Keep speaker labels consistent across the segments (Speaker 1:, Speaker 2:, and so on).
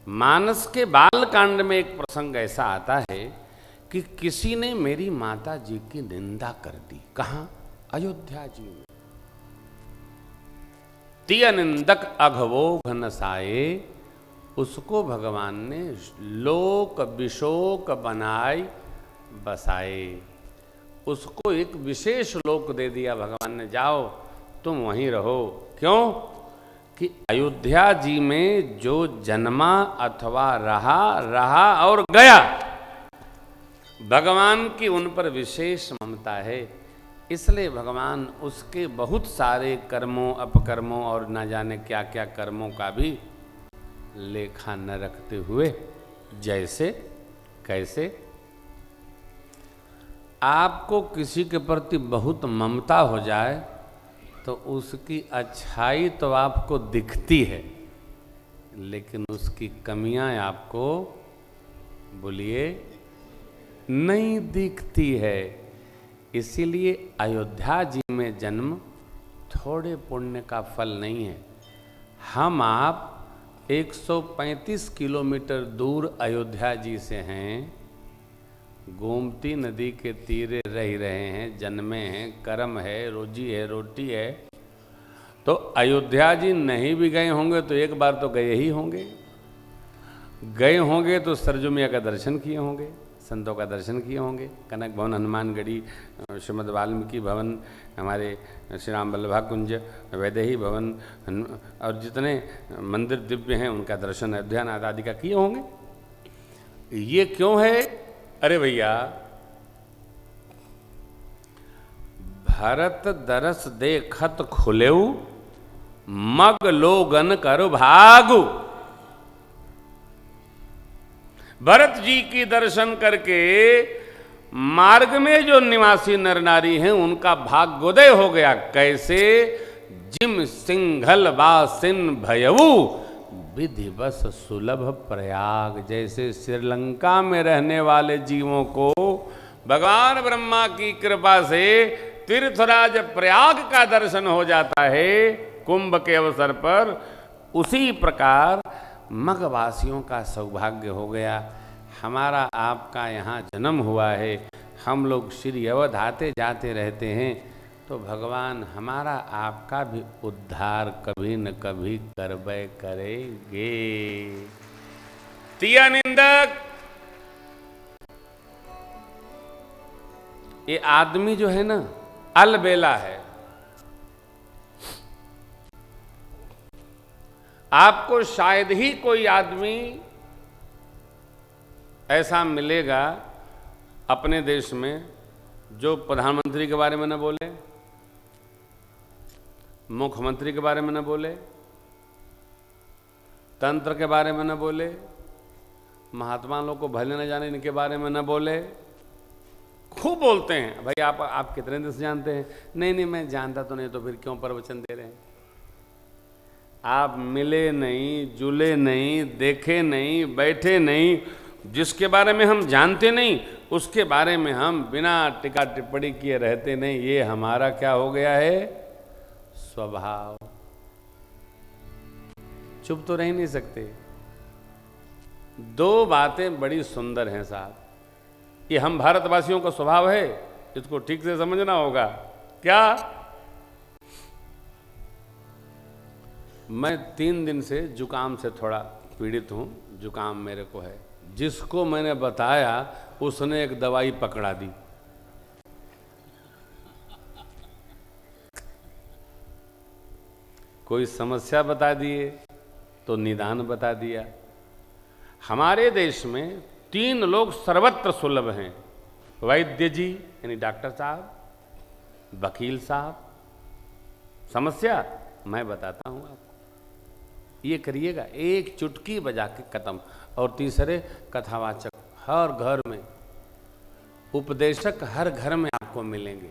Speaker 1: मानस के बाल कांड में एक प्रसंग ऐसा आता है कि किसी ने मेरी माता जी की निंदा कर दी। कहाँ? अयोध्या जी में। तिय निंदक अघवो घनसाए, उसको भगवान ने लोक विशोक बनाए बसाए। उसको एक विशेष लोक दे दिया भगवान ने, जाओ तुम वहीं रहो। क्यों? कि अयोध्या जी में जो जन्मा अथवा रहा और गया, भगवान की उन पर विशेष ममता है। इसलिए भगवान उसके बहुत सारे कर्मों अपकर्मों और न जाने क्या क्या कर्मों का भी लेखा न रखते हुए, जैसे कैसे आपको किसी के प्रति बहुत ममता हो जाए तो उसकी अच्छाई तो आपको दिखती है, लेकिन उसकी कमियां आपको, बोलिए, नहीं दिखती है। इसीलिए अयोध्या जी में जन्म थोड़े पुण्य का फल नहीं है। हम आप 135 किलोमीटर दूर अयोध्या जी से हैं, गोमती नदी के तीरे रह रहे हैं, जन्मे हैं, कर्म है, रोजी है, रोटी है। तो अयोध्या जी नहीं भी गए होंगे तो एक बार तो गए ही होंगे। गए होंगे तो सरजू मैया का दर्शन किए होंगे, संतों का दर्शन किए होंगे, कनक भवन, हनुमानगढ़ी, श्रीमद् वाल्मीकि भवन, हमारे श्री राम वल्लभा कुंज, वैदेही भवन और जितने मंदिर दिव्य हैं उनका दर्शन अयोध्यानाथ आदि का किए होंगे। ये क्यों है? अरे भैया, भरत दरस देखत खुलेऊ, मग लोगन कर भागु। भरत जी की दर्शन करके मार्ग में जो निवासी नर नारी हैं उनका भाग्योदय हो गया। कैसे? जिम सिंघल बासिन भयऊ, विधिवश सुलभ प्रयाग। जैसे श्रीलंका में रहने वाले जीवों को भगवान ब्रह्मा की कृपा से तीर्थराज प्रयाग का दर्शन हो जाता है कुंभ के अवसर पर, उसी प्रकार मगवासियों का सौभाग्य हो गया। हमारा आपका यहाँ जन्म हुआ है, हम लोग श्री अवध आते जाते रहते हैं, तो भगवान हमारा आपका भी उद्धार कभी न कभी करबे करेंगे। तिया निंदक, ये आदमी जो है ना, अलबेला है। आपको शायद ही कोई आदमी ऐसा मिलेगा अपने देश में जो प्रधानमंत्री के बारे में न बोले, मुख्यमंत्री के बारे में न बोले, तंत्र के बारे में न बोले, महात्मा लोग को भले न जाने इनके बारे में न बोले। खूब बोलते हैं, भाई आप कितने दिन से जानते हैं? नहीं मैं जानता तो नहीं, तो फिर क्यों प्रवचन दे रहे हैं? आप मिले नहीं, जुले नहीं, देखे नहीं, बैठे नहीं, जिसके बारे में हम जानते नहीं उसके बारे में हम बिना टिका टिप्पणी किए रहते नहीं। ये हमारा क्या हो गया है? स्वभाव। चुप तो रह नहीं सकते। दो बातें बड़ी सुंदर हैं साहब, ये हम भारतवासियों का स्वभाव है, इसको ठीक से समझना होगा। क्या? मैं 3 दिन से जुकाम से थोड़ा पीड़ित हूँ, जुकाम मेरे को है। जिसको मैंने बताया उसने एक दवाई पकड़ा दी। कोई समस्या बता दिए तो निदान बता दिया। हमारे देश में 3 लोग सर्वत्र सुलभ हैं, वैद्य जी यानी डॉक्टर साहब, वकील साहब। समस्या मैं बताता हूँ आपको, ये करिएगा, एक चुटकी बजा के खत्म। और तीसरे कथावाचक हर घर में, उपदेशक हर घर में आपको मिलेंगे।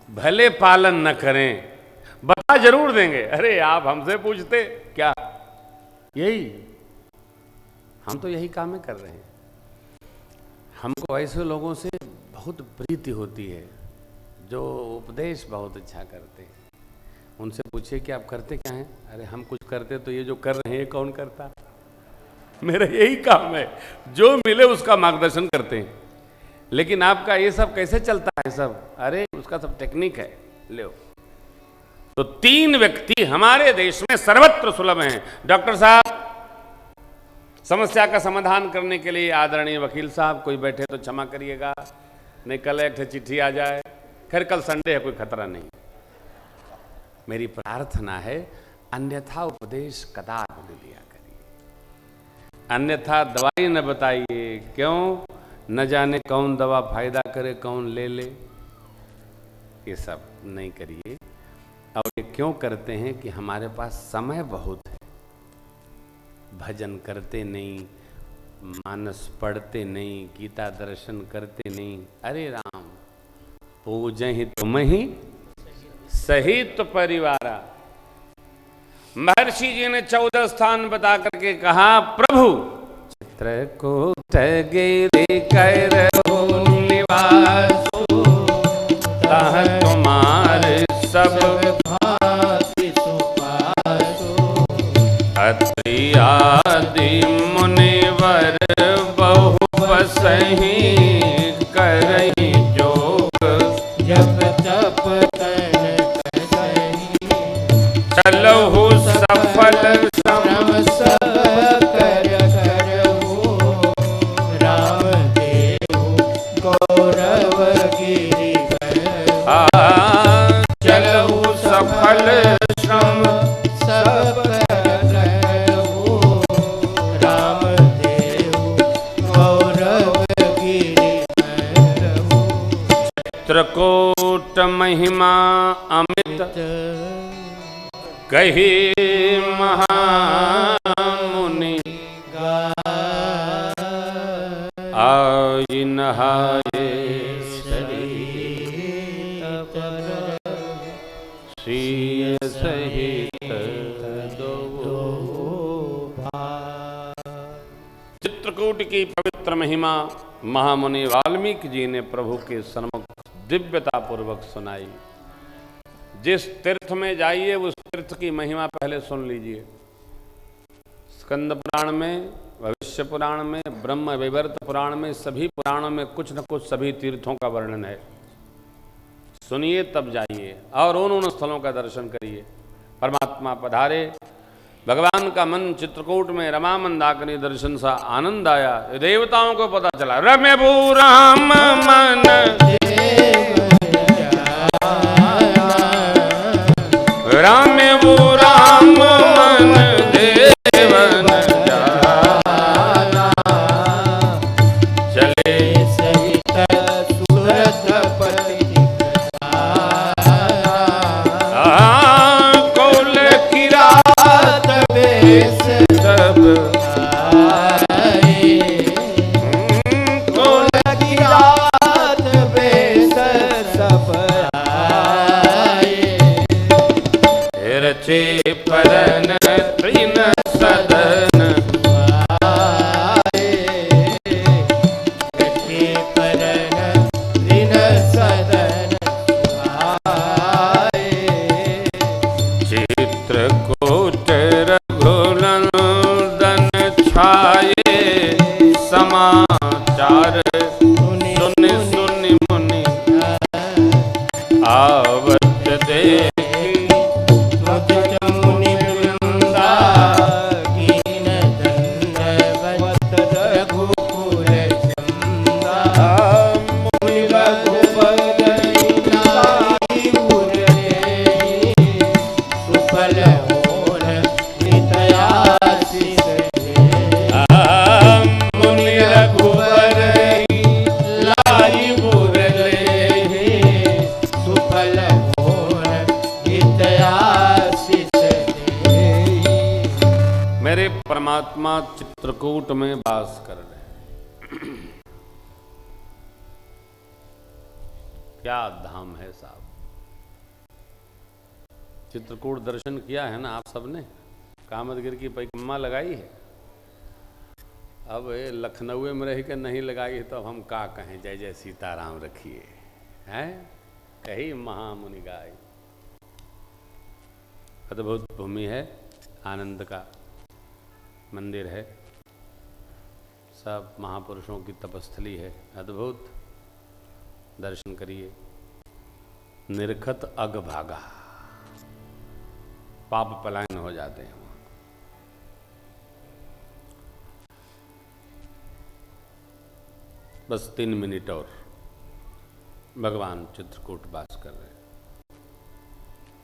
Speaker 1: भले पालन न करें, बता जरूर देंगे। अरे आप हमसे पूछते क्या? यही हम तो यही काम कर रहे हैं। हमको ऐसे लोगों से बहुत प्रीति होती है जो उपदेश बहुत अच्छा करते हैं। उनसे पूछिए कि आप करते क्या हैं? अरे हम कुछ करते तो ये जो कर रहे हैं कौन करता? मेरा यही काम है, जो मिले उसका मार्गदर्शन करते हैं। लेकिन आपका ये सब कैसे चलता है सब? अरे उसका सब टेक्निक है, ले। तो 3 व्यक्ति हमारे देश में सर्वत्र सुलभ हैं। डॉक्टर साहब, समस्या का समाधान करने के लिए आदरणीय वकील साहब, कोई बैठे तो क्षमा करिएगा, नहीं कल एक चिट्ठी आ जाए। खैर कल संडे है, कोई खतरा नहीं। मेरी प्रार्थना है, अन्यथा उपदेश कदापि न दिया करिए, अन्यथा दवाई न बताइए। क्यों? न जाने कौन दवा फायदा करे, कौन ले ले। ये सब नहीं करिए। और ये क्यों करते हैं कि हमारे पास समय बहुत है, भजन करते नहीं, मानस पढ़ते नहीं, गीता दर्शन करते नहीं। अरे राम, पूजहि तुम ही सहित परिवारा। महर्षि जी ने 14 स्थान बता करके कहा, प्रभु चित्रकूट गिरि कैरहु निवासु, तह तुम्हारे सब भांति सुपासु। अत्रि आदि मुनिवर बहु बसहि, करहि जोग जप तप तन कसहि। चलहु सफल श्रम सब कर करहु, राम देहु गौरव गिरि भयहु। चलहु सफल श्रम सब कर करहु, राम देहु गौरव गिरि भयहु। चित्रकूट महिमा अमित, कही महामुनि आई नहाए श्री सहित दो। चित्रकूट की पवित्र महिमा महामुनि वाल्मीकि जी ने प्रभु के सन्मुख दिव्यता पूर्वक सुनाई। जिस तीर्थ में जाइए उस तीर्थ की महिमा पहले सुन लीजिए। स्कंद पुराण में, भविष्य पुराण में, ब्रह्म वैवर्त पुराण में, सभी पुराणों में कुछ न कुछ सभी तीर्थों का वर्णन है। सुनिए तब जाइए और उन स्थलों का दर्शन करिए। परमात्मा पधारे, भगवान का मन चित्रकूट में रमा मंदाकिनी दर्शन सा आनंद आया। देवताओं को पता चला, रम्यभू राम मन रम्यभू राम मन देवन जाना। चले सहित सुरसपति कौल की रात बेस सब आए। कौल की रात बेस सब आए। रचे परन त्रिन सदन आए। रचे परन त्रिन सदन आए। चित्रकूट रघुनंदन छाये। समाचार सुनि सुनि मुनि आवत देख। मुनि वृंदा कीन दंडवत रघुकुल चंदा। मुनि रघुबर लाई उरे, सुफल होन नितयासिस दे। मुनि रघुबर लाई उरे, सुफल होन नितयासिस दे। मेरे परमात्मा चित्रकूट में वास कर रहे हैं। क्या धाम है साहब। चित्रकूट दर्शन किया है ना आप सबने, कामदगिरि की परिक्रमा लगाई है। अब ये लखनऊ में रह के नहीं लगाई है तो अब हम का कहें। जय जय सीताराम रखिए, हैं कही महामुनि गाय। अद्भुत भूमि है, आनंद का मंदिर है। सब महापुरुषों की तपस्थली है, अद्भुत। दर्शन करिए। निरखत अग भागा, पाप पलायन हो जाते हैं वहाँ। बस 3 मिनट और भगवान चित्रकूट वासी